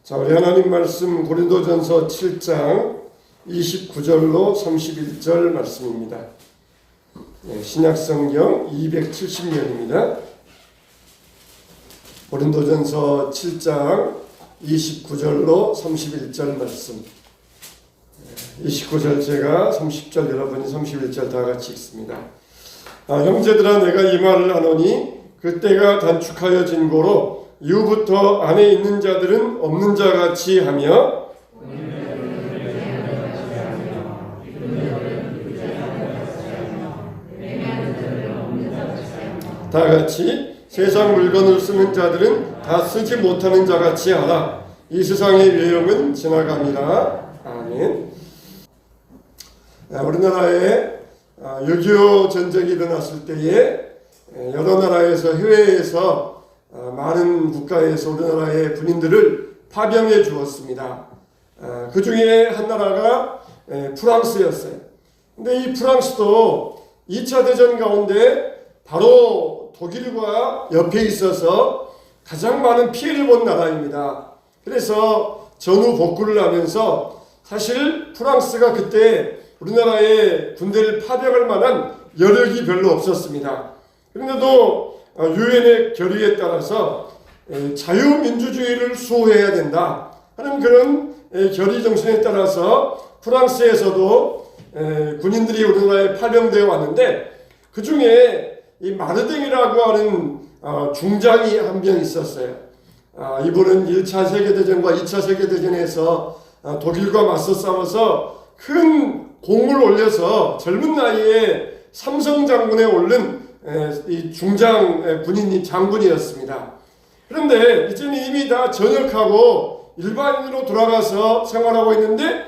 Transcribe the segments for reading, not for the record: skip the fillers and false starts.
자, 우리 하나님 말씀 고린도전서 7장 29절로 31절 말씀입니다. 신약성경 270면입니다. 고린도전서 7장 29절로 31절 말씀. 29절 제가 30절 여러분이 31절 다 같이 읽습니다. 형제들아, 내가 이 말을 하노니 그때가 단축하여진 고로 이후부터 안에 있는 자들은 없는 자같이 하며 다같이 세상 물건을 쓰는 자들은 다 쓰지 못하는 자같이 하라. 이 세상의 외형은 지나갑니다. 아멘. 우리나라에 6.25 전쟁이 일어났을 때에 여러 나라에서 해외에서 많은 국가에서 우리나라의 군인들을 파병해 주었습니다. 그 중에 한 나라가 프랑스였어요. 근데 이 프랑스도 2차 대전 가운데 바로 독일과 옆에 있어서 가장 많은 피해를 본 나라입니다. 그래서 전후 복구를 하면서 사실 프랑스가 그때 우리나라에 군대를 파병할 만한 여력이 별로 없었습니다. 그런데도 유엔의 결의에 따라서 자유민주주의를 수호해야 된다 하는 그런 결의 정신에 따라서 프랑스에서도 군인들이 우리나라에 파병되어 왔는데, 그 중에 이 마르댕이라고 하는 중장이 한 명 있었어요. 이분은 1차 세계대전과 2차 세계대전에서 독일과 맞서 싸워서 큰 공을 올려서 젊은 나이에 삼성 장군에 오른 이 중장 군인이 장군이었습니다. 그런데 이제는 이미 다 전역하고 일반인으로 돌아가서 생활하고 있는데,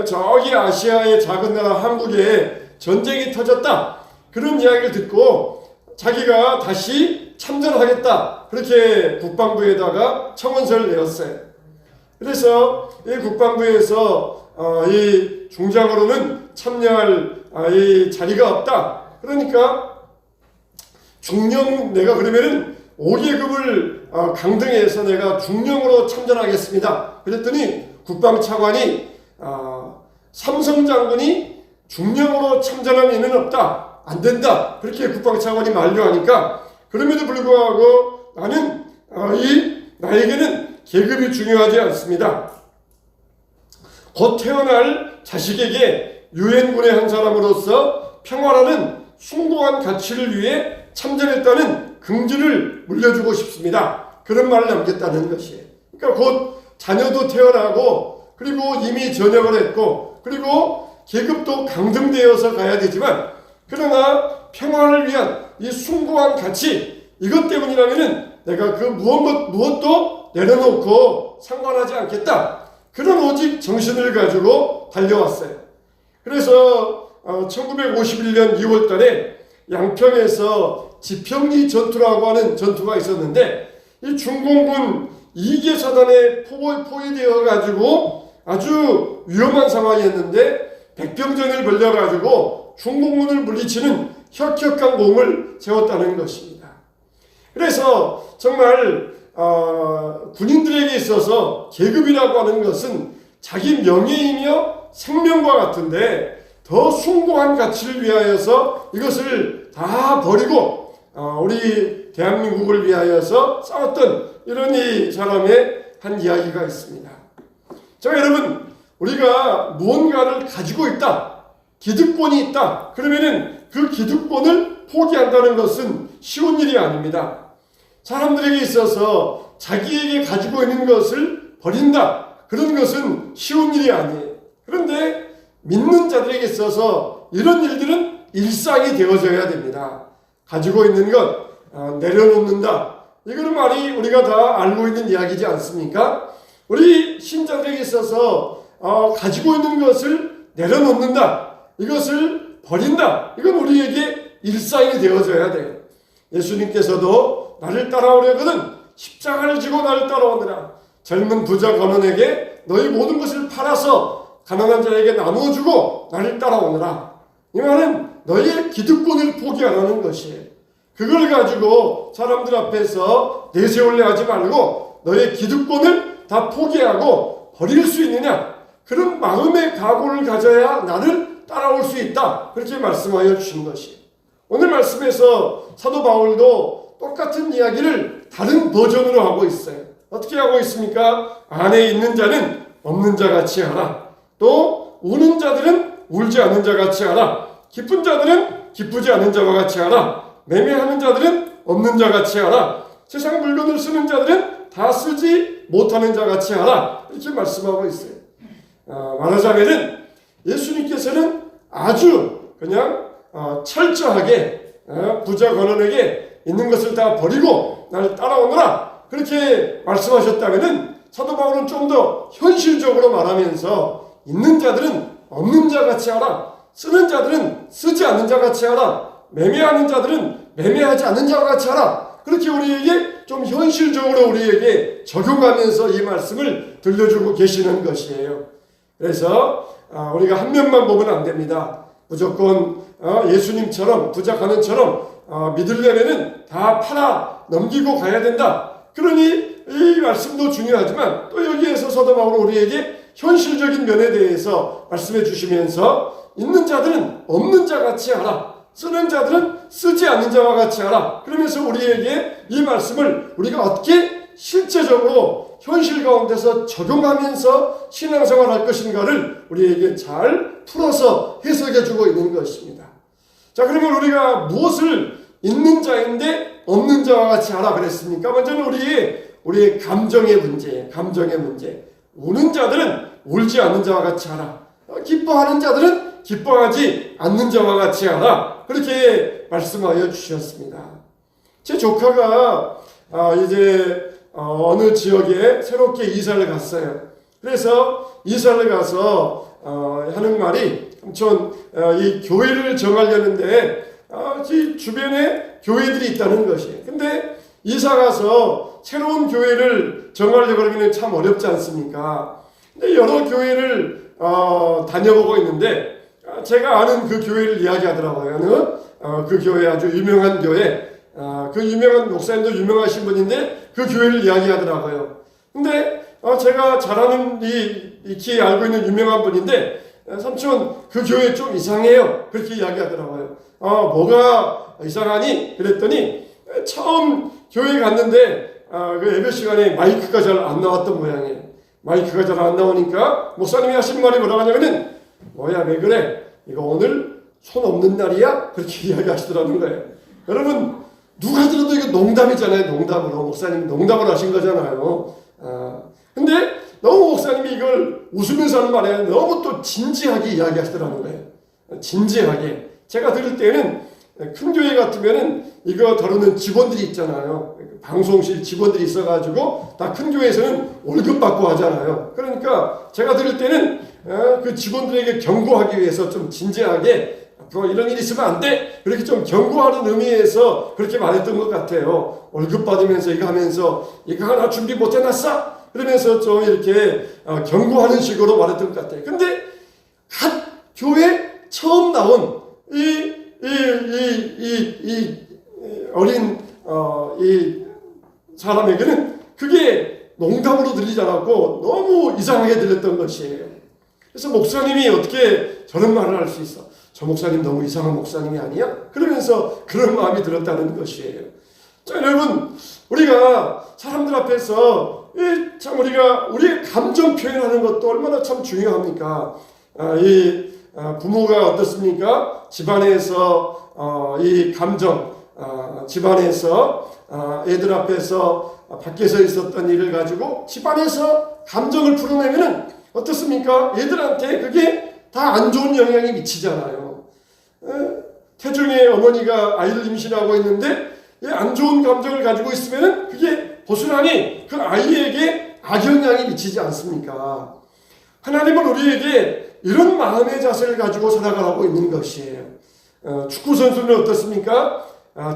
저기 아시아의 작은 나라 한국에 전쟁이 터졌다 그런 이야기를 듣고 자기가 다시 참전하겠다 그렇게 국방부에다가 청원서를 내었어요. 그래서 이 국방부에서 이 중장으로는 참여할 이 자리가 없다. 그러니까 중령, 내가 그러면은 5계급을 강등해서 내가 중령으로 참전하겠습니다. 그랬더니 국방차관이 삼성 장군이 중령으로 참전할 이유는 없다. 안 된다. 그렇게 국방차관이 만류하니까, 그럼에도 불구하고 나는 나에게는 계급이 중요하지 않습니다. 곧 태어날 자식에게 유엔군의 한 사람으로서 평화라는 숭고한 가치를 위해 참전했다는 긍지를 물려주고 싶습니다. 그런 말을 남겼다는 것이에요. 그러니까 곧 자녀도 태어나고, 그리고 이미 전역을 했고, 그리고 계급도 강등되어서 가야 되지만, 그러나 평화를 위한 이 숭고한 가치, 이것 때문이라면은 내가 그 무엇도 내려놓고 상관하지 않겠다. 그런 오직 정신을 가지고 달려왔어요. 그래서 1951년 2월 달에 양평에서 지평리 전투라고 하는 전투가 있었는데, 이 중공군 2개 사단에 포위되어 가지고 아주 위험한 상황이었는데 백병전을 벌려가지고 중공군을 물리치는 혁혁한 공을 세웠다는 것입니다. 그래서 정말 군인들에게 있어서 계급이라고 하는 것은 자기 명예이며 생명과 같은데, 더 숭고한 가치를 위하여서 이것을 다 버리고 우리 대한민국을 위하여서 싸웠던 이런 이 사람의 한 이야기가 있습니다. 자, 여러분, 우리가 무언가를 가지고 있다, 기득권이 있다, 그러면은 그 기득권을 포기한다는 것은 쉬운 일이 아닙니다. 사람들에게 있어서 자기에게 가지고 있는 것을 버린다, 그런 것은 쉬운 일이 아니에요. 그런데 믿는 자들에게 있어서 이런 일들은 일상이 되어져야 됩니다. 가지고 있는 것 내려놓는다, 이거는 말이 우리가 다 알고 있는 이야기지 않습니까? 우리 신자들에게 있어서 가지고 있는 것을 내려놓는다, 이것을 버린다, 이건 우리에게 일상이 되어져야 돼요. 예수님께서도 나를 따라오려거든 십자가를 지고 나를 따라오느라, 젊은 부자 관원에게 너희 모든 것을 팔아서 가난한 자에게 나누어 주고 나를 따라오느라, 이 말은 너희의 기득권을 포기하라는 것이에요. 그걸 가지고 사람들 앞에서 내세울래 하지 말고 너의 기득권을 다 포기하고 버릴 수 있느냐? 그런 마음의 각오를 가져야 나를 따라올 수 있다. 그렇게 말씀하여 주신 것이. 오늘 말씀에서 사도 바울도 똑같은 이야기를 다른 버전으로 하고 있어요. 어떻게 하고 있습니까? 안에 있는 자는 없는 자 같이 하라. 또 우는 자들은 울지 않는 자 같이 하라. 기쁜 자들은 기쁘지 않은 자와 같이 하라. 매매하는 자들은 없는 자 같이 하라. 세상 물건을 쓰는 자들은 다 쓰지 못하는 자 같이 하라. 이렇게 말씀하고 있어요. 말하자면은 예수님께서는 아주 그냥 철저하게 부자 건원에게 있는 것을 다 버리고 나를 따라오너라 그렇게 말씀하셨다면은 사도 바울은 좀 더 현실적으로 말하면서 있는 자들은 없는 자 같이 하라. 쓰는 자들은 쓰지 않는 자 같이 하라. 매매하는 자들은 매매하지 않는 자와 같이 하라. 그렇게 우리에게 좀 현실적으로 우리에게 적용하면서 이 말씀을 들려주고 계시는 것이에요. 그래서 우리가 한 면만 보면 안 됩니다. 무조건 예수님처럼 부자 가난처럼 믿으려면은 다 팔아 넘기고 가야 된다. 그러니 이 말씀도 중요하지만 또 여기에서 사도 바울은 우리에게 현실적인 면에 대해서 말씀해 주시면서 있는 자들은 없는 자 같이 하라. 쓰는 자들은 쓰지 않는 자와 같이 하라. 그러면서 우리에게 이 말씀을 우리가 어떻게 실제적으로 현실 가운데서 적용하면서 신앙생활 할 것인가를 우리에게 잘 풀어서 해석해 주고 있는 것입니다. 자, 그러면 우리가 무엇을 있는 자인데 없는 자와 같이 하라 그랬습니까? 먼저는 우리의 감정의 문제예요. 감정의 문제. 우는 자들은 울지 않는 자와 같이 하라. 기뻐하는 자들은 기뻐하지 않는 자와 같이 하라. 그렇게 말씀하여 주셨습니다. 제 조카가 이제 어느 지역에 새롭게 이사를 갔어요. 그래서 이사를 가서 하는 말이 전 이 교회를 정하려는데 이 주변에 교회들이 있다는 것이에요. 근데 이사 가서 새로운 교회를 정하려고 그러면 참 어렵지 않습니까? 근데 여러 교회를 다녀보고 있는데 제가 아는 그 교회를 이야기하더라고요. 그 교회 아주 유명한 교회, 그 유명한 목사님도 유명하신 분인데 그 교회를 이야기하더라고요. 근데 제가 잘 아는 익히 알고 있는 유명한 분인데 삼촌 그 교회 좀 이상해요. 그렇게 이야기하더라고요. 뭐가 이상하니? 그랬더니 처음 교회 갔는데 그 예배 시간에 마이크가 잘 안 나왔던 모양이에요. 마이크가 잘 안 나오니까 목사님이 하시는 말이 뭐라고 하냐면은 뭐야 왜 그래? 이거 오늘 손 없는 날이야? 그렇게 이야기하시더라는 거예요. 여러분 누가 들어도 이거 농담이잖아요. 농담으로 목사님이 농담을 하신 거잖아요. 근데 너무 목사님이 이걸 웃으면서 하는 말에 너무 또 진지하게 이야기하시더라는 거예요. 진지하게. 제가 들을 때는 큰 교회 같으면은 이거 다루는 직원들이 있잖아요. 방송실 직원들이 있어가지고 다 큰 교회에서는 월급 받고 하잖아요. 그러니까 제가 들을 때는 그 직원들에게 경고하기 위해서 좀 진지하게 앞으로 이런 일이 있으면 안 돼! 그렇게 좀 경고하는 의미에서 그렇게 말했던 것 같아요. 월급 받으면서 이거 하면서 이거 하나 준비 못 해놨어? 그러면서 좀 이렇게 경고하는 식으로 말했던 것 같아요. 근데 갓 교회 처음 나온 이 어린 이 사람에게는 그게 농담으로 들리지 않았고 너무 이상하게 들렸던 것이에요. 그래서 목사님이 어떻게 저런 말을 할 수 있어? 저 목사님 너무 이상한 목사님이 아니야? 그러면서 그런 마음이 들었다는 것이에요. 자, 여러분 우리가 사람들 앞에서 참 우리가 우리의 감정 표현하는 것도 얼마나 참 중요합니까? 부모가 어떻습니까? 집안에서 이 감정, 집안에서 애들 앞에서 밖에서 있었던 일을 가지고 집안에서 감정을 풀어내면은 어떻습니까? 애들한테 그게 다 안 좋은 영향이 미치잖아요. 태중의 어머니가 아이를 임신하고 있는데 안 좋은 감정을 가지고 있으면은 그게 고스란히 그 아이에게 악영향이 미치지 않습니까? 하나님은 우리에게 이런 마음의 자세를 가지고 살아가고 있는 것이에요. 축구 선수는 어떻습니까?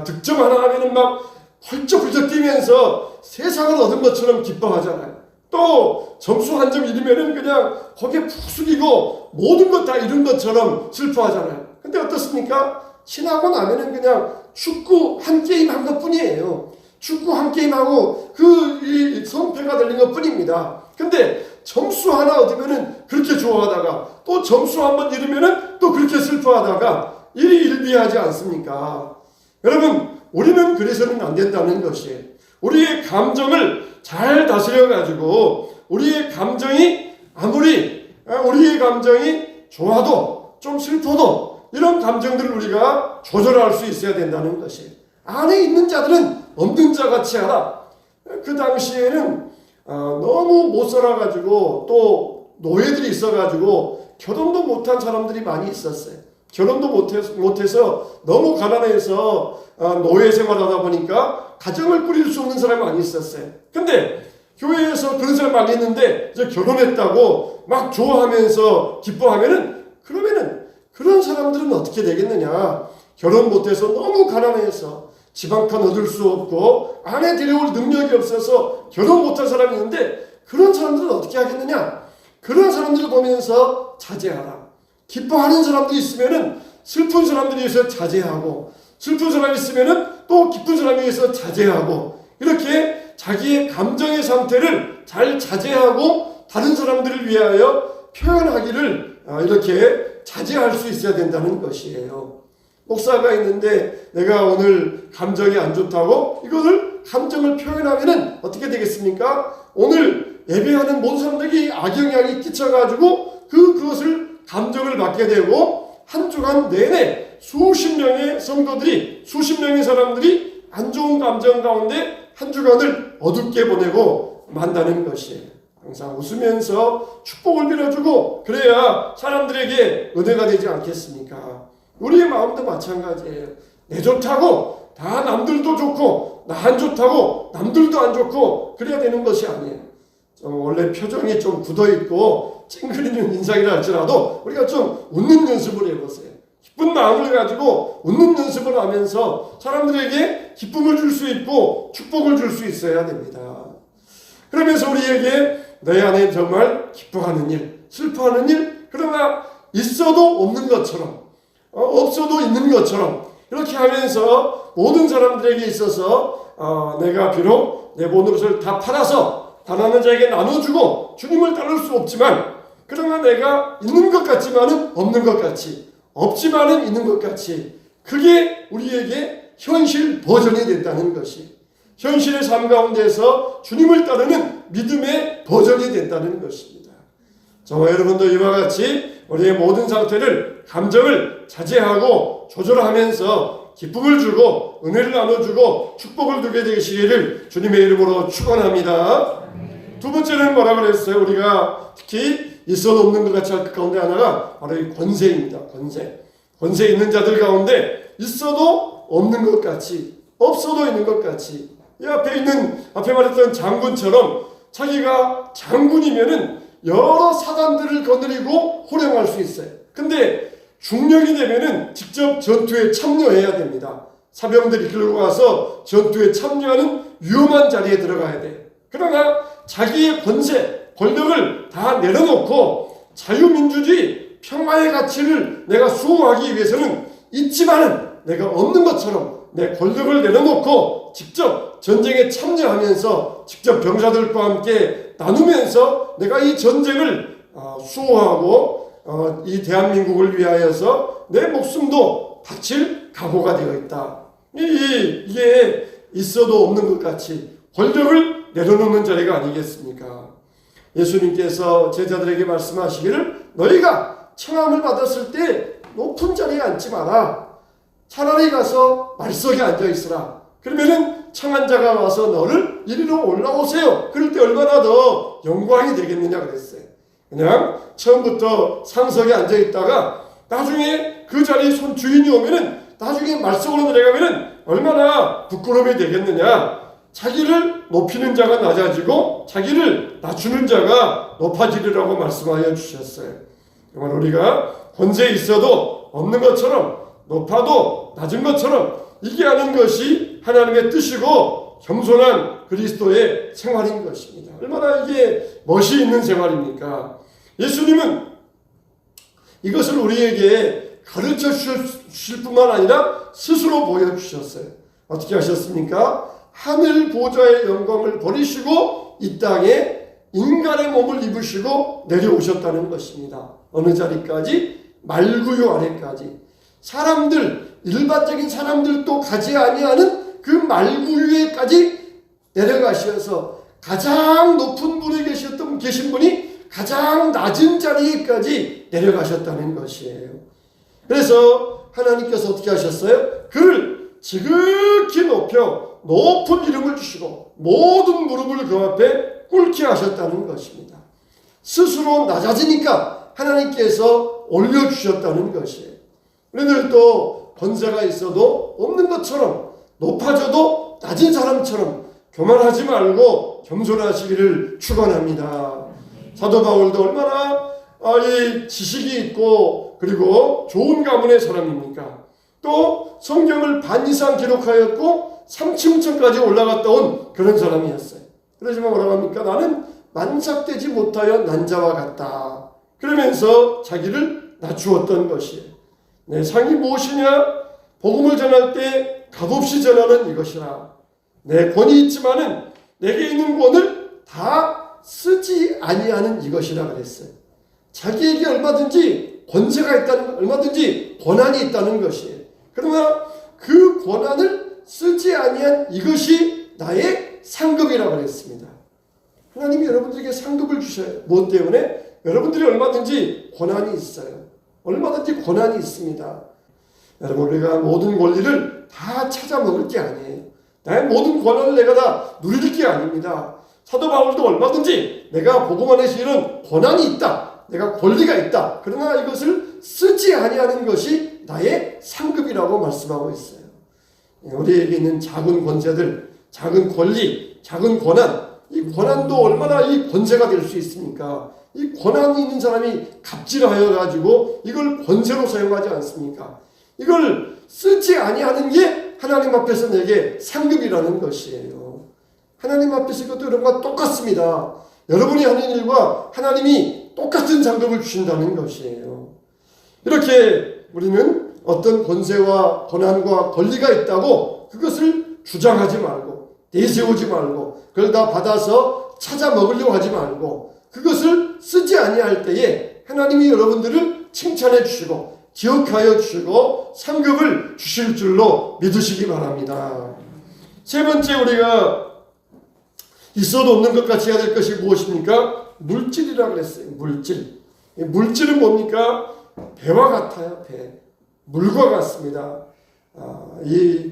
득점 하나 하면은 막 펄쩍펄쩍 뛰면서 세상을 얻은 것처럼 기뻐하잖아요. 또 점수 한 점 잃으면은 그냥 거기에 푹 숙이고 모든 것 다 잃은 것처럼 슬퍼하잖아요. 근데 어떻습니까? 지나고 나면은 그냥 축구 한 게임 한 것뿐이에요. 축구 한 게임하고 이 성패가 들린 것 뿐입니다. 근데 점수 하나 얻으면은 그렇게 좋아하다가 또 점수 한번 잃으면은 또 그렇게 슬퍼하다가 일이 일비하지 않습니까? 여러분, 우리는 그래서는 안 된다는 것이, 우리의 감정을 잘 다스려 가지고 우리의 감정이 아무리 우리의 감정이 좋아도 좀 슬퍼도 이런 감정들을 우리가 조절할 수 있어야 된다는 것이, 안에 있는 자들은 없는 자같이 하라. 그 당시에는 너무 못 살아가지고 또 노예들이 있어가지고 결혼도 못한 사람들이 많이 있었어요. 결혼도 못해서 너무 가난해서 노예 생활하다 보니까 가정을 꾸릴 수 없는 사람이 많이 있었어요. 근데 교회에서 그런 사람 많이 있는데 이제 결혼했다고 막 좋아하면서 그러면은 그런 사람들은 어떻게 되겠느냐? 결혼 못해서 너무 가난해서 집 한 칸 얻을 수 없고 아내 데려올 능력이 없어서 결혼 못한 사람이 있는데 그런 사람들은 어떻게 하겠느냐? 그런 사람들을 보면서 자제하라. 기뻐하는 사람들이 있으면은 슬픈 사람들이 위해서 자제하고, 슬픈 사람이 있으면은 또 기쁜 사람이 위해서 자제하고, 이렇게 자기의 감정의 상태를 잘 자제하고 다른 사람들을 위하여 표현하기를 이렇게 자제할 수 있어야 된다는 것이에요. 목사가 있는데 내가 오늘 감정이 안 좋다고 이것을 감정을 표현하면은 어떻게 되겠습니까? 오늘 예배하는 모든 사람들이 악영향이 끼쳐가지고 그것을 감정을 받게 되고 한 주간 내내 수십 명의 성도들이, 수십 명의 사람들이 안 좋은 감정 가운데 한 주간을 어둡게 보내고 만다는 것이에요. 항상 웃으면서 축복을 빌어주고 그래야 사람들에게 은혜가 되지 않겠습니까? 우리의 마음도 마찬가지예요. 내 좋다고 다 남들도 좋고 나 안 좋다고 남들도 안 좋고 그래야 되는 것이 아니에요. 원래 표정이 좀 굳어있고 찡그리는 인상이라 할지라도 우리가 좀 웃는 연습을 해보세요. 기쁜 마음을 가지고 웃는 연습을 하면서 사람들에게 기쁨을 줄 수 있고 축복을 줄 수 있어야 됩니다. 그러면서 우리에게 내 안에 정말 기뻐하는 일, 슬퍼하는 일, 그러나 있어도 없는 것처럼 없어도 있는 것처럼 이렇게 하면서 모든 사람들에게 있어서 내가 비록 내 모든 것을 다 팔아서 가난한 자에게 나눠주고 주님을 따를 수 없지만, 그러나 내가 있는 것 같지만은 없는 것 같이, 없지만은 있는 것 같이, 그게 우리에게 현실 버전이 된다는 것이, 현실의 삶 가운데서 주님을 따르는 믿음의 버전이 된다는 것입니다. 저와 여러분도 이와 같이 우리의 모든 상태를, 감정을 자제하고 조절하면서 기쁨을 주고 은혜를 나눠주고 축복을 누게 되시기를 주님의 이름으로 축원합니다. 두 번째는 뭐라 그랬어요? 우리가 특히 있어도 없는 것 같이 할 것 가운데 하나가 바로 이 권세입니다. 권세 있는 자들 가운데 있어도 없는 것 같이, 없어도 있는 것 같이, 이 앞에 말했던 장군처럼 자기가 장군이면은 여러 사단들을 거느리고 호령할 수 있어요. 근데 중령이 되면은 직접 전투에 참여해야 됩니다. 사병들이 끌고 가서 전투에 참여하는 위험한 자리에 들어가야 돼. 그러나 자기의 권세, 권력을 다 내려놓고 자유민주주의, 평화의 가치를 내가 수호하기 위해서는 있지만은 내가 없는 것처럼 내 권력을 내려놓고 직접 전쟁에 참여하면서 직접 병사들과 함께 나누면서 내가 이 전쟁을 수호하고 이 대한민국을 위하여서 내 목숨도 바칠 각오가 되어 있다. 이게 있어도 없는 것 같이 권력을 내려놓는 자리가 아니겠습니까? 예수님께서 제자들에게 말씀하시기를 너희가 청함을 받았을 때 높은 자리에 앉지 마라. 차라리 가서 말석에 앉아 있으라. 그러면은 청한 자가 와서 너를 이리로 올라오세요. 그럴 때 얼마나 더 영광이 되겠느냐 그랬어요. 그냥 처음부터 상석에 앉아 있다가 나중에 그 자리 손 주인이 오면은 나중에 말석으로 내려가면은 얼마나 부끄러움이 되겠느냐. 자기를 높이는 자가 낮아지고 자기를 낮추는 자가 높아지리라고 말씀하여 주셨어요. 정말 우리가 권세 있어도 없는 것처럼 높아도 낮은 것처럼 이게 하는 것이 하나님의 뜻이고 겸손한 그리스도의 생활인 것입니다. 얼마나 이게 멋이 있는 생활입니까? 예수님은 이것을 우리에게 가르쳐 주실 뿐만 아니라 스스로 보여주셨어요. 어떻게 하셨습니까? 하늘 보좌의 영광을 버리시고 이 땅에 인간의 몸을 입으시고 내려오셨다는 것입니다. 어느 자리까지? 말구유 아래까지. 사람들, 일반적인 사람들도 가지 아니하는 그 말구유에까지 내려가셔서 가장 높은 분에 계신 분이 가장 낮은 자리에까지 내려가셨다는 것이에요. 그래서 하나님께서 어떻게 하셨어요? 그를 지극히 높여 높은 이름을 주시고 모든 무릎을 그 앞에 꿇게 하셨다는 것입니다. 스스로 낮아지니까 하나님께서 올려주셨다는 것이에요. 우리들도 권세가 있어도 없는 것처럼, 높아져도 낮은 사람처럼 교만하지 말고 겸손하시기를 축원합니다. 사도 바울도 얼마나 이 지식이 있고 그리고 좋은 가문의 사람입니까? 또 성경을 반 이상 기록하였고 3층까지 올라갔다 온 그런 사람이었어요. 그러지만 뭐라고 합니까? 나는 만삭되지 못하여 난 자와 같다. 그러면서 자기를 낮추었던 것이에요. 내 상이 무엇이냐? 복음을 전할 때 값없이 전하는 이것이라. 내 권이 있지만은 내게 있는 권을 다 쓰지 아니하는 이것이라 그랬어요. 자기에게 얼마든지 권세가 있다는, 얼마든지 권한이 있다는 것이에요. 그러나 그 권한을 쓰지 아니한 이것이 나의 상급이라고 그랬습니다. 하나님이 여러분들에게 상급을 주셔요. 무엇 때문에? 여러분들이 얼마든지 권한이 있어요. 얼마든지 권한이 있습니다. 여러분, 우리가 모든 권리를 다 찾아 먹을 게 아니에요. 나의 모든 권한을 내가 다 누릴 게 아닙니다. 사도 바울도 얼마든지 내가 복음 안에서 이런 권한이 있다. 내가 권리가 있다. 그러나 이것을 쓰지 아니하는 것이 나의 상급이라고 말씀하고 있어요. 우리에게 있는 작은 권세들, 작은 권리, 작은 권한, 이 권한도 얼마나 이 권세가 될 수 있습니까? 이 권한이 있는 사람이 갑질하여 가지고 이걸 권세로 사용하지 않습니까? 이걸 쓰지 아니하는 게 하나님 앞에서 내게 상급이라는 것이에요. 하나님 앞에서 이것도 여러분과 똑같습니다. 여러분이 하는 일과 하나님이 똑같은 상급을 주신다는 것이에요. 이렇게 우리는 어떤 권세와 권한과 권리가 있다고 그것을 주장하지 말고 내세우지 말고 그걸 다 받아서 찾아 먹으려고 하지 말고 그것을 쓰지 아니할 때에 하나님이 여러분들을 칭찬해 주시고 기억하여 주시고 상급을 주실 줄로 믿으시기 바랍니다. 세 번째, 우리가 있어도 없는 것 같이 해야 될 것이 무엇입니까? 물질이라고 그랬어요. 물질. 물질은 뭡니까? 배와 같아요. 배. 물과 같습니다. 이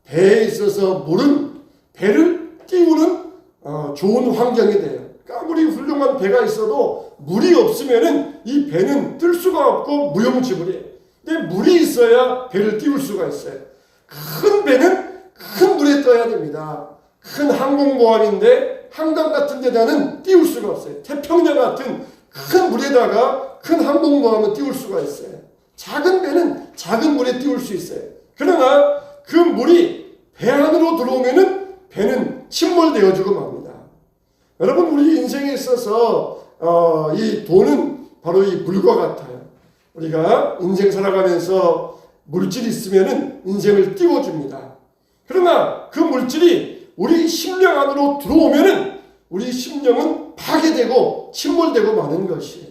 배에 있어서 물은 배를 띄우는 좋은 환경이 돼요. 아무리 훌륭한 배가 있어도 물이 없으면은 이 배는 뜰 수가 없고 무용지물이에요. 근데 물이 있어야 배를 띄울 수가 있어요. 큰 배는 큰 물에 떠야 됩니다. 큰 항공모함인데 한강 같은 데다는 띄울 수가 없어요. 태평양 같은 큰 물에다가 큰 항공모함은 띄울 수가 있어요. 작은 배는 작은 물에 띄울 수 있어요. 그러나 그 물이 배 안으로 들어오면은 배는 침몰되어지고 맙니다. 여러분, 우리 인생에 있어서 이 돈은 바로 이 물과 같아요. 우리가 인생 살아가면서 물질이 있으면은 인생을 띄워줍니다. 그러나 그 물질이 우리 심령 안으로 들어오면은 우리 심령은 파괴되고 침몰되고 마는 것이에요.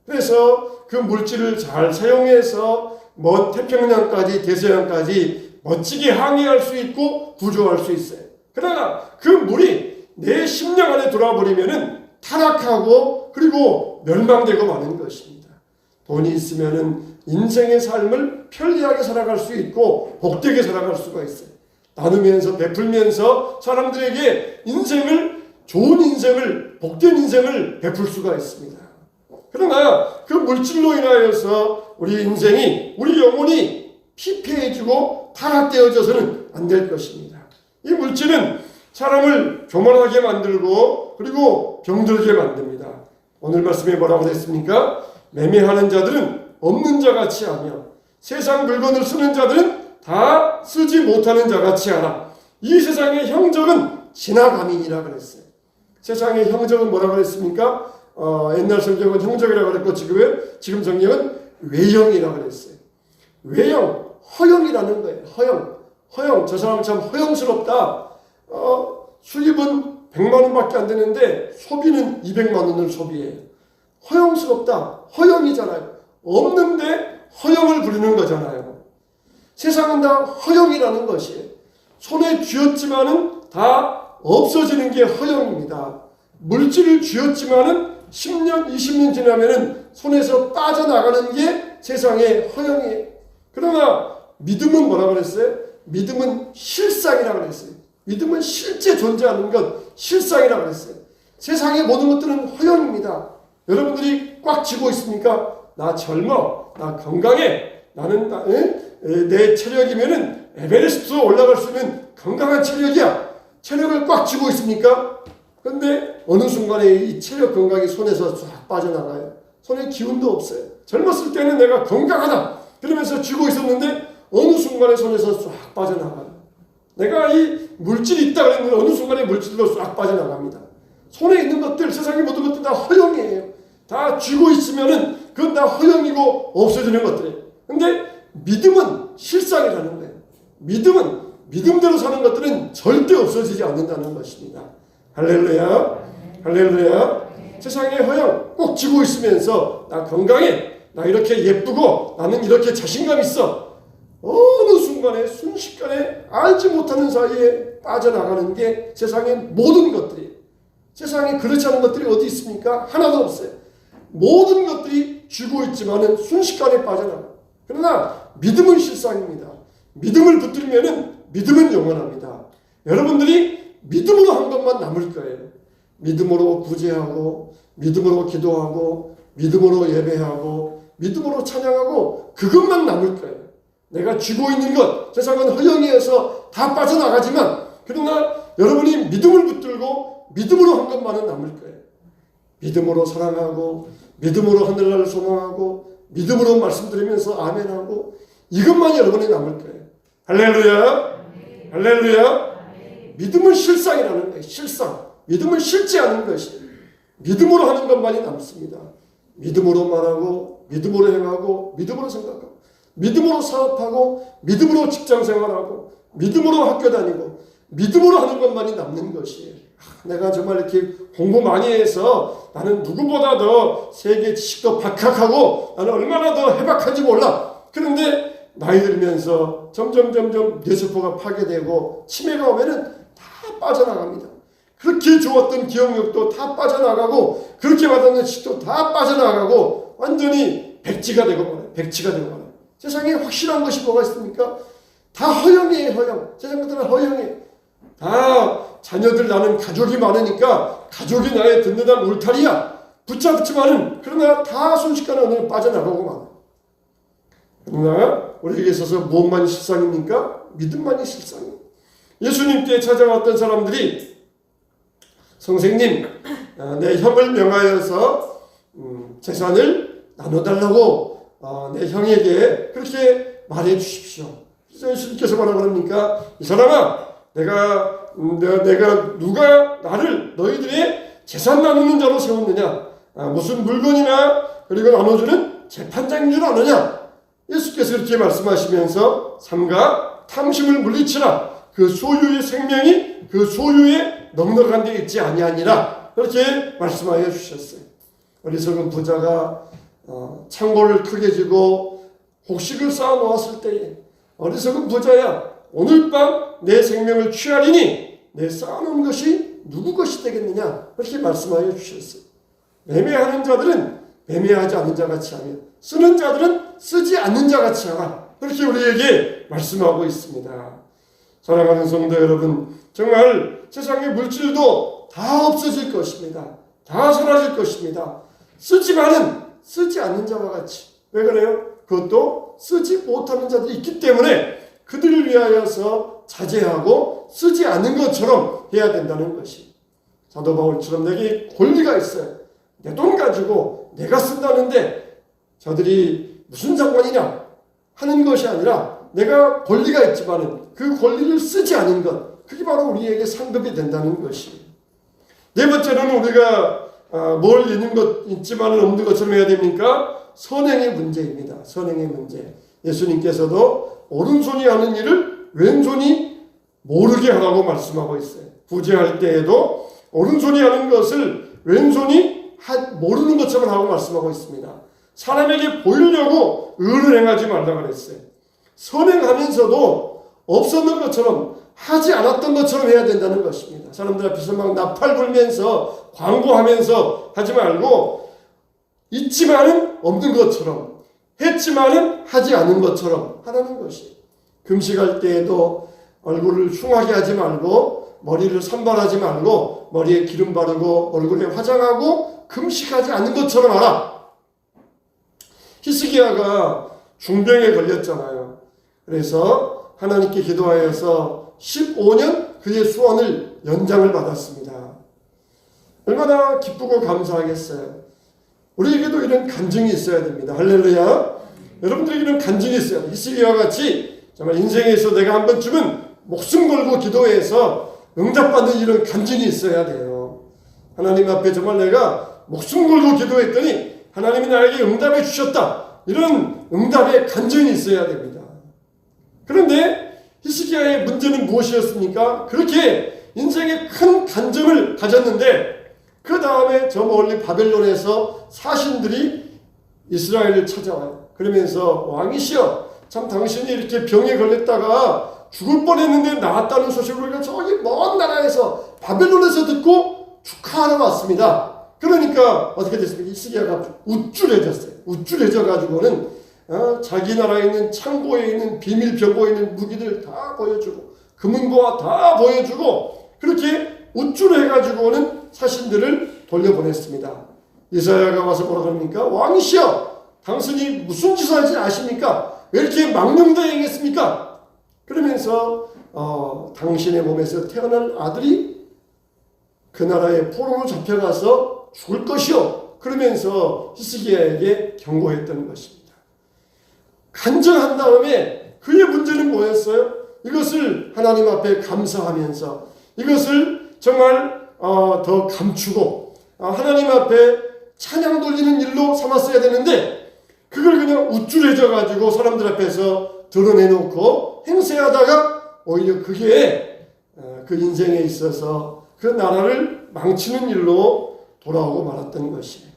그래서 그 물질을 잘 사용해서 먼 태평양까지 대서양까지 멋지게 항해할 수 있고 구조할 수 있어요. 그러나 그 물이 내 심령 안에 들어와 버리면은 타락하고 그리고 멸망되고 마는 것입니다. 돈이 있으면은 인생의 삶을 편리하게 살아갈 수 있고 복되게 살아갈 수가 있어요. 나누면서 베풀면서 사람들에게 인생을, 좋은 인생을, 복된 인생을 베풀 수가 있습니다. 그러나 그 물질로 인하여서 우리 인생이, 우리 영혼이 피폐해지고 타락되어져서는 안 될 것입니다. 이 물질은 사람을 교만하게 만들고 그리고 병들게 만듭니다. 오늘 말씀에 뭐라고 했습니까? 매매하는 자들은 없는 자같이 하며 세상 물건을 쓰는 자들은 다 쓰지 못하는 자같이 하라. 이 세상의 형적은 지나감이니라 그랬어요. 세상의 형적은 뭐라고 그랬습니까? 옛날 성경은 형적이라고 그랬고 지금 성경은 외형이라고 그랬어요. 외형, 허영이라는 거예요. 허영. 저 사람 참 허영스럽다. 수입은 100만 원밖에 안 되는데 소비는 200만 원을 소비해요. 허영스럽다. 허영이잖아요. 없는데 허영을 부리는 거잖아요. 세상은 다 허영이라는 것이에요. 손에 쥐었지만은 다 없어지는 게 허영입니다. 물질을 쥐었지만은 10년, 20년 지나면은 손에서 빠져나가는 게 세상의 허영이에요. 그러나 믿음은 뭐라 그랬어요? 믿음은 실상이라고 그랬어요. 믿음은 실제 존재하는 것, 실상이라고 그랬어요. 세상의 모든 것들은 허영입니다. 여러분들이 꽉 쥐고 있습니까? 나 젊어, 나 건강해, 나는 내 체력이면은 에베레스트 올라갈 수 있는 건강한 체력이야. 체력을 꽉 쥐고 있습니까? 그런데 어느 순간에 이 체력 건강이 손에서 쫙 빠져나가요. 손에 기운도 없어요. 젊었을 때는 내가 건강하다 그러면서 쥐고 있었는데 어느 순간에 손에서 쫙 빠져나가요. 내가 이 물질이 있다 그랬는데 어느 순간에 물질도 쫙 빠져나갑니다. 손에 있는 것들, 세상의 모든 것들 다 허영이에요. 다 쥐고 있으면은 그건 다 허영이고 없어지는 것들이에요. 근데 믿음은 실상이라는 거예요. 믿음은 믿음대로 사는 것들은 절대 없어지지 않는다는 것입니다. 할렐루야, 할렐루야. 세상의 허영 꼭 쥐고 있으면서 나 건강해, 나 이렇게 예쁘고 나는 이렇게 자신감 있어. 어느 순간에 순식간에 알지 못하는 사이에 빠져나가는 게 세상의 모든 것들이. 세상에 그렇지 않은 것들이 어디 있습니까? 하나도 없어요. 모든 것들이 쥐고 있지만은 순식간에 빠져나가. 그러나 믿음은 실상입니다. 믿음을 붙들면은 믿음은 영원합니다. 여러분들이 믿음으로 한 것만 남을 거예요. 믿음으로 구제하고, 믿음으로 기도하고, 믿음으로 예배하고, 믿음으로 찬양하고, 그것만 남을 거예요. 내가 쥐고 있는 것, 세상은 허영이어서 다 빠져나가지만, 그러나 여러분이 믿음을 붙들고 믿음으로 한 것만은 남을 거예요. 믿음으로 사랑하고, 믿음으로 하늘나라를 소망하고, 믿음으로 말씀드리면서 아멘하고, 이것만 여러분이 남을 거예요. 할렐루야, 할렐루야. 믿음은 실상이라는 거예요. 실상. 믿음은 실제 하는 것이 믿음으로 하는 것만이 남습니다. 믿음으로 말하고, 믿음으로 행하고, 믿음으로 생각하고, 믿음으로 사업하고, 믿음으로 직장생활하고, 믿음으로 학교 다니고, 믿음으로 하는 것만이 남는 것이에요. 내가 정말 이렇게 공부 많이 해서 나는 누구보다 더 세계 지식도 박학하고 나는 얼마나 더 해박한지 몰라. 그런데 나이 들면서 점점 뇌세포가 파괴되고 치매가 오면은 다 빠져나갑니다. 그렇게 좋았던 기억력도 다 빠져나가고 그렇게 받았는 지식도 다 빠져나가고 완전히 백지가 되고 말아요. 백지가 되고 말아요. 세상에 확실한 것이 뭐가 있습니까? 다 허영이에요. 허영. 세상 것들은 허영이에요. 다 자녀들 나는 가족이 많으니까 가족이 나의 든든한 울타리야. 붙잡지만은 그러나 다 순식간에 어느 빠져나가고 말아요. 그러나 우리에게 있어서 무엇만이 실상입니까? 믿음만이 실상이에요. 예수님께 찾아왔던 사람들이 선생님, 내 형을 명하여서 재산을 나눠달라고 내 형에게 그렇게 말해 주십시오. 그래서 예수님께서 뭐라 그럽니까? 이 사람아, 내가 누가 나를 너희들의 재산 나누는 자로 세웠느냐? 무슨 물건이나 그리고 나눠주는 재판장인 줄 아느냐? 예수께서 그렇게 말씀하시면서 삼가 탐심을 물리치라. 그 소유의 생명이 그 소유에 넉넉한 데 있지 아니하니라. 그렇게 말씀하여 주셨어요. 어리석은 부자가 창고를 크게 지고 곡식을 쌓아 놓았을 때에 어리석은 부자야, 오늘 밤 내 생명을 취하리니 내 쌓아놓은 것이 누구 것이 되겠느냐. 그렇게 말씀하여 주셨어요. 매매하는 자들은 매매하지 않는 자같이 하며 쓰는 자들은 쓰지 않는 자같이 하라. 그렇게 우리에게 말씀하고 있습니다. 사랑하는 성도 여러분, 정말 세상의 물질도 다 없어질 것입니다. 다 사라질 것입니다. 쓰지만은 쓰지 않는 자와 같이. 왜 그래요? 그것도 쓰지 못하는 자들이 있기 때문에 그들을 위하여서 자제하고 쓰지 않는 것처럼 해야 된다는 것이. 사도 바울처럼 내게 권리가 있어요. 내 돈 가지고 내가 쓴다는데 저들이 무슨 상관이냐 하는 것이 아니라 내가 권리가 있지만은 그 권리를 쓰지 않은 것, 그게 바로 우리에게 상급이 된다는 것이. 네 번째로는 우리가 뭘 있는 것 있지만은 없는 것처럼 해야 됩니까? 선행의 문제입니다. 선행의 문제. 예수님께서도 오른손이 하는 일을 왼손이 모르게 하라고 말씀하고 있어요. 구제할 때에도 오른손이 하는 것을 왼손이 모르는 것처럼 하고 말씀하고 있습니다. 사람에게 보이려고 의를 행하지 말라고 그랬어요. 선행하면서도 없었는 것처럼, 하지 않았던 것처럼 해야 된다는 것입니다. 사람들 앞에서 막 나팔 불면서 광고하면서 하지 말고, 있지만은 없는 것처럼, 했지만은 하지 않은 것처럼 하라는 것이. 금식할 때에도 얼굴을 흉하게 하지 말고, 머리를 산발하지 말고, 머리에 기름 바르고 얼굴에 화장하고 금식하지 않는 것처럼 하라. 히스기야가 중병에 걸렸잖아요. 그래서 하나님께 기도하여서 15년 그의 소원을 연장을 받았습니다. 얼마나 기쁘고 감사하겠어요. 우리에게도 이런 간증이 있어야 됩니다. 할렐루야. 여러분들에게 이런 간증이 있어야 돼요. 히스기야와 같이 정말 인생에서 내가 한 번쯤은 목숨 걸고 기도해서 응답받는 이런 간증이 있어야 돼요. 하나님 앞에 정말 내가 목숨 걸고 기도했더니 하나님이 나에게 응답해 주셨다. 이런 응답의 간증이 있어야 됩니다. 그런데 히스기야의 문제는 무엇이었습니까? 그렇게 인생에 큰 간증을 가졌는데 그 다음에 저 멀리 바벨론에서 사신들이 이스라엘을 찾아와요. 그러면서 왕이시여, 참 당신이 이렇게 병에 걸렸다가 죽을 뻔했는데 나았다는 소식을 우리가 저기 먼 나라에서 바벨론에서 듣고 축하하러 왔습니다. 그러니까 어떻게 됐습니까? 히스기야가 우쭐해졌어요. 우쭐해져가지고는 자기 나라에 있는 창고에 있는 비밀 병고에 있는 무기들 다 보여주고 금은보화 다 보여주고 그렇게 우쭐해가지고는 사신들을 돌려보냈습니다. 이사야가 와서 뭐라고 합니까? 왕이시여, 당신이 무슨 짓을 할지 아십니까? 왜 이렇게 망령대행했습니까? 그러면서 당신의 몸에서 태어날 아들이 그 나라의 포로로 잡혀가서 죽을 것이요. 그러면서 히스기야에게 경고했던 것입니다. 간증한 다음에 그의 문제는 뭐였어요? 이것을 하나님 앞에 감사하면서 이것을 정말 더 감추고 하나님 앞에 찬양 돌리는 일로 삼았어야 되는데 그걸 그냥 우쭐해져 가지고 사람들 앞에서 드러내놓고 행세하다가 오히려 그게 그 인생에 있어서 그 나라를 망치는 일로 돌아오고 말았던 것이에요.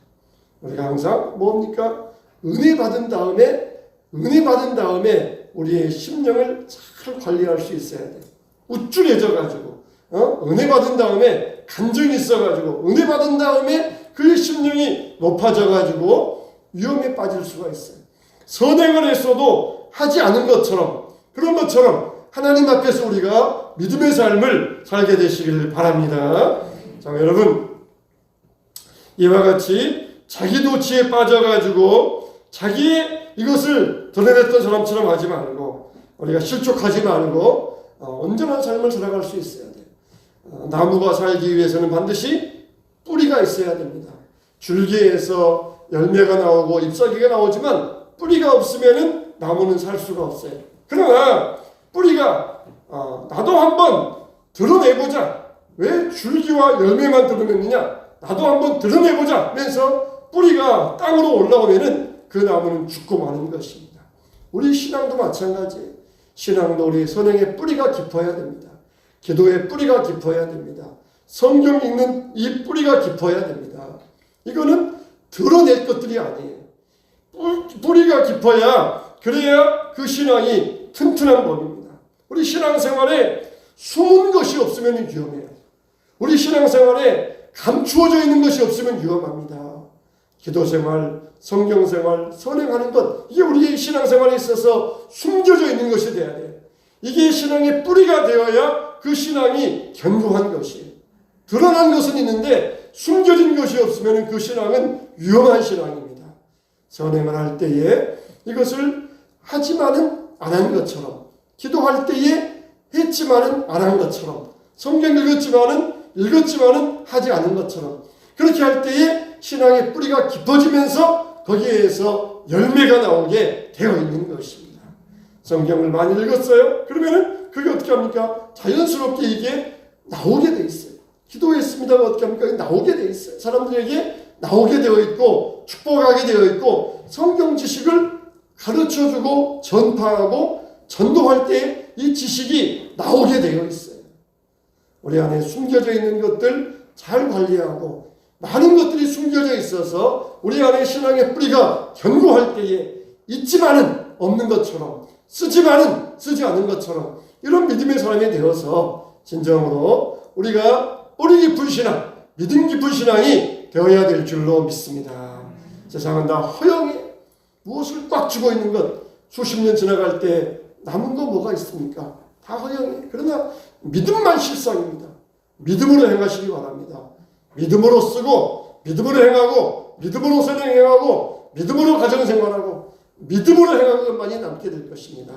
우리가 항상 뭡니까? 은혜 받은 다음에 우리의 심령을 잘 관리할 수 있어야 돼요. 우쭐해져 가지고 은혜 받은 다음에 간증이 있어 가지고 은혜 받은 다음에 그의 심령이 높아져 가지고 위험에 빠질 수가 있어요. 선행을 했어도 하지 않은 것처럼 그런 것처럼 하나님 앞에서 우리가 믿음의 삶을 살게 되시길 바랍니다. 자, 여러분, 이와 같이 자기 도취에 빠져가지고 자기의 이것을 드러냈던 사람처럼 하지 말고 우리가 실족하지 말고 온전한 삶을 살아갈 수 있어야 돼요. 나무가 살기 위해서는 반드시 뿌리가 있어야 됩니다. 줄기에서 열매가 나오고 잎사귀가 나오지만 뿌리가 없으면 나무는 살 수가 없어요. 그러나 뿌리가 나도 한번 드러내보자. 왜 줄기와 열매만 드러냈느냐? 나도 한번 드러내보자 하면서 뿌리가 땅으로 올라오면은 그 나무는 죽고 마는 것입니다. 우리 신앙도 마찬가지예요. 신앙도 우리 선행의 뿌리가 깊어야 됩니다. 기도의 뿌리가 깊어야 됩니다. 성경 읽는 이 뿌리가 깊어야 됩니다. 이거는 드러낼 것들이 아니에요. 뿌리가 깊어야 그래야 그 신앙이 튼튼한 법입니다. 우리 신앙생활에 숨은 것이 없으면 위험해요. 우리 신앙생활에 감추어져 있는 것이 없으면 위험합니다. 기도생활, 성경생활, 선행하는 것, 이게 우리의 신앙생활에 있어서 숨겨져 있는 것이 되어야 돼요. 이게 신앙의 뿌리가 되어야 그 신앙이 견고한 것이에요. 드러난 것은 있는데 숨겨진 것이 없으면 그 신앙은 위험한 신앙입니다. 선행을 할 때에 이것을 하지만은 안 한 것처럼, 기도할 때에 했지만은 안 한 것처럼, 성경 읽었지만은 하지 않은 것처럼, 그렇게 할 때에 신앙의 뿌리가 깊어지면서 거기에서 열매가 나오게 되어 있는 것입니다. 성경을 많이 읽었어요? 그러면은 그게 어떻게 합니까? 자연스럽게 이게 나오게 돼 있어요. 기도했습니다가 어떻게 합니까? 나오게 돼 있어요. 사람들에게 나오게 되어 있고 축복하게 되어 있고 성경 지식을 가르쳐주고 전파하고 전도할 때 이 지식이 나오게 되어 있어요. 우리 안에 숨겨져 있는 것들 잘 관리하고 많은 것들이 숨겨져 있어서 우리 안에 신앙의 뿌리가 견고할 때에 있지만은 없는 것처럼 쓰지만은 쓰지 않은 것처럼 이런 믿음의 사람이 되어서 진정으로 우리가 뿌리 깊은 신앙, 믿음 깊은 신앙이 되어야 될 줄로 믿습니다. 세상은 다 허영에 무엇을 꽉 쥐고 있는 것, 수십 년 지나갈 때 남은 거 뭐가 있습니까? 다 허영에. 그러나 믿음만 실상입니다. 믿음으로 행하시기 바랍니다. 믿음으로 쓰고 믿음으로 행하고 믿음으로 선행하고 믿음으로 가정생활하고 믿음으로 행하는 것만이 남게 될 것입니다.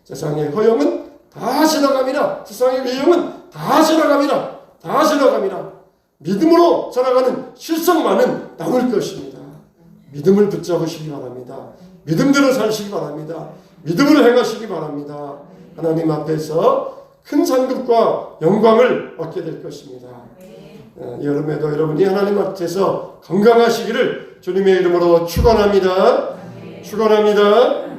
세상의 허영은 다 지나갑니다. 세상의 외형은 다 지나갑니다. 다 지나갑니다. 믿음으로 살아가는 실성만은 남을 것입니다. 믿음을 붙잡으시기 바랍니다. 믿음대로 사시기 바랍니다. 믿음으로 행하시기 바랍니다. 하나님 앞에서 큰 상급과 영광을 얻게 될 것입니다. 여름에도 여러분이 하나님 앞에서 건강하시기를 주님의 이름으로 축원합니다. 축원합니다.